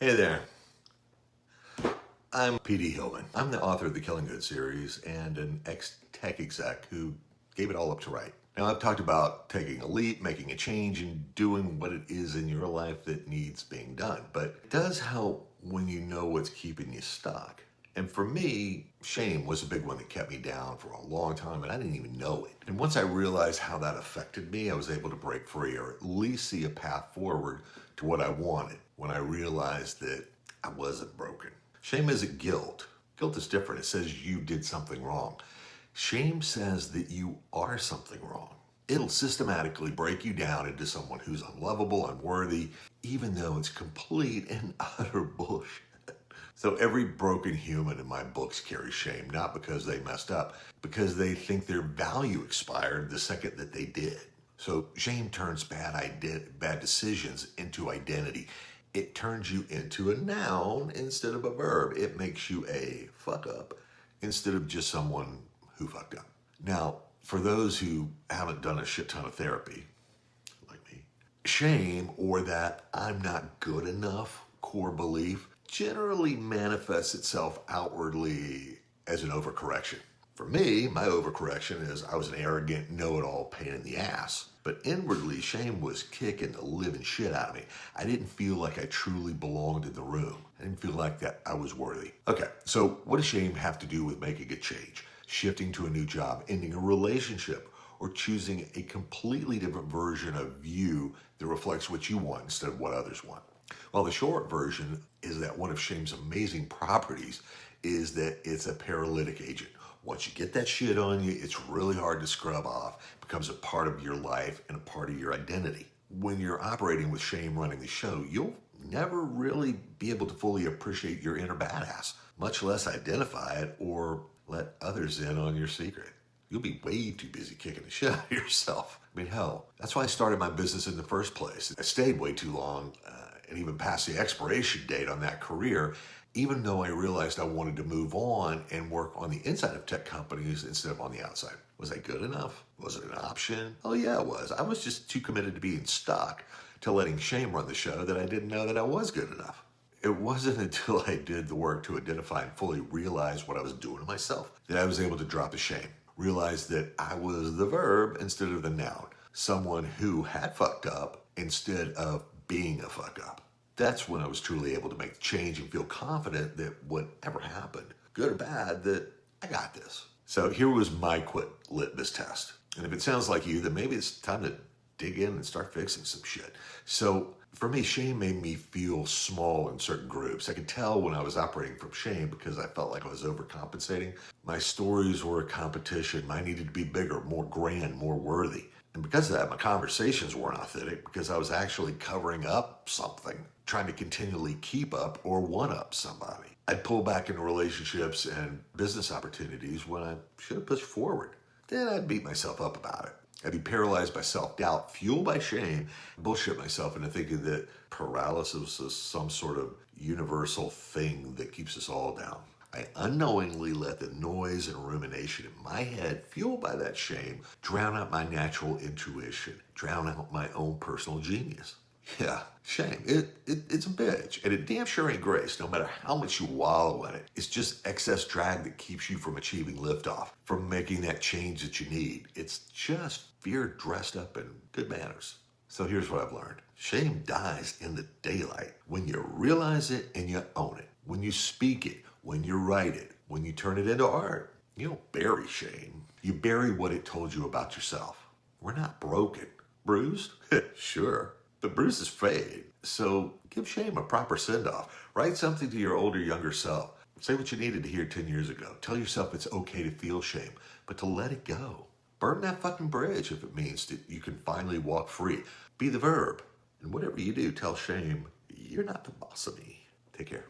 Hey there, I'm Pety Hillman. I'm the author of the Killing Good series and an ex-tech exec who gave it all up to write. Now, I've talked about taking a leap, making a change, and doing what it is in your life that needs being done. But it does help when you know what's keeping you stuck. And for me, shame was a big one that kept me down for a long time, and I didn't even know it. And once I realized how that affected me, I was able to break free, or at least see a path forward to what I wanted when I realized that I wasn't broken. Shame isn't guilt. Guilt is different. It says you did something wrong. Shame says that you are something wrong. It'll systematically break you down into someone who's unlovable, unworthy, even though it's complete and utter bullshit. So every broken human in my books carries shame, not because they messed up, because they think their value expired the second that they did. So shame turns bad decisions into identity. It turns you into a noun instead of a verb. It makes you a fuck up instead of just someone who fucked up. Now, for those who haven't done a shit ton of therapy, like me, shame, or that I'm not good enough core belief, generally manifests itself outwardly as an overcorrection. For me, my overcorrection is I was an arrogant, know-it-all pain in the ass. But inwardly, shame was kicking the living shit out of me. I didn't feel like I truly belonged in the room. I didn't feel like that I was worthy. Okay, so what does shame have to do with making a change? Shifting to a new job, ending a relationship, or choosing a completely different version of you that reflects what you want instead of what others want? Well, the short version is that one of shame's amazing properties is that it's a paralytic agent. Once you get that shit on you, it's really hard to scrub off. It becomes a part of your life and a part of your identity. When you're operating with shame running the show, you'll never really be able to fully appreciate your inner badass, much less identify it or let others in on your secret. You'll be way too busy kicking the shit out of yourself. I mean, hell, that's why I started my business in the first place. I stayed way too long and even past the expiration date on that career, even though I realized I wanted to move on and work on the inside of tech companies instead of on the outside. Was I good enough? Was it an option? Oh yeah, it was. I was just too committed to being stuck to letting shame run the show that I didn't know that I was good enough. It wasn't until I did the work to identify and fully realize what I was doing to myself that I was able to drop the shame. Realize that I was the verb instead of the noun. Someone who had fucked up instead of being a fuck up. That's when I was truly able to make the change and feel confident that whatever happened, good or bad, that I got this. So here was my quit litmus test. And if it sounds like you, then maybe it's time to dig in and start fixing some shit. So for me, shame made me feel small in certain groups. I could tell when I was operating from shame because I felt like I was overcompensating. My stories were a competition. Mine needed to be bigger, more grand, more worthy. And because of that, my conversations weren't authentic because I was actually covering up something, trying to continually keep up or one-up somebody. I'd pull back into relationships and business opportunities when I should have pushed forward. Then I'd beat myself up about it. I'd be paralyzed by self-doubt, fueled by shame, bullshit myself into thinking that paralysis is some sort of universal thing that keeps us all down. I unknowingly let the noise and rumination in my head, fueled by that shame, drown out my natural intuition, drown out my own personal genius. Yeah, shame. It's a bitch, and it damn sure ain't grace, no matter how much you wallow in it. It's just excess drag that keeps you from achieving liftoff, from making that change that you need. It's just fear dressed up in good manners. So here's what I've learned. Shame dies in the daylight when you realize it and you own it. When you speak it, when you write it, when you turn it into art. You don't bury shame. You bury what it told you about yourself. We're not broken. Bruised? Sure. But bruises fade. So give shame a proper send-off. Write something to your older, younger self. Say what you needed to hear 10 years ago. Tell yourself it's okay to feel shame, but to let it go. Burn that fucking bridge if it means that you can finally walk free. Be the verb. And whatever you do, tell shame, you're not the boss of me. Take care.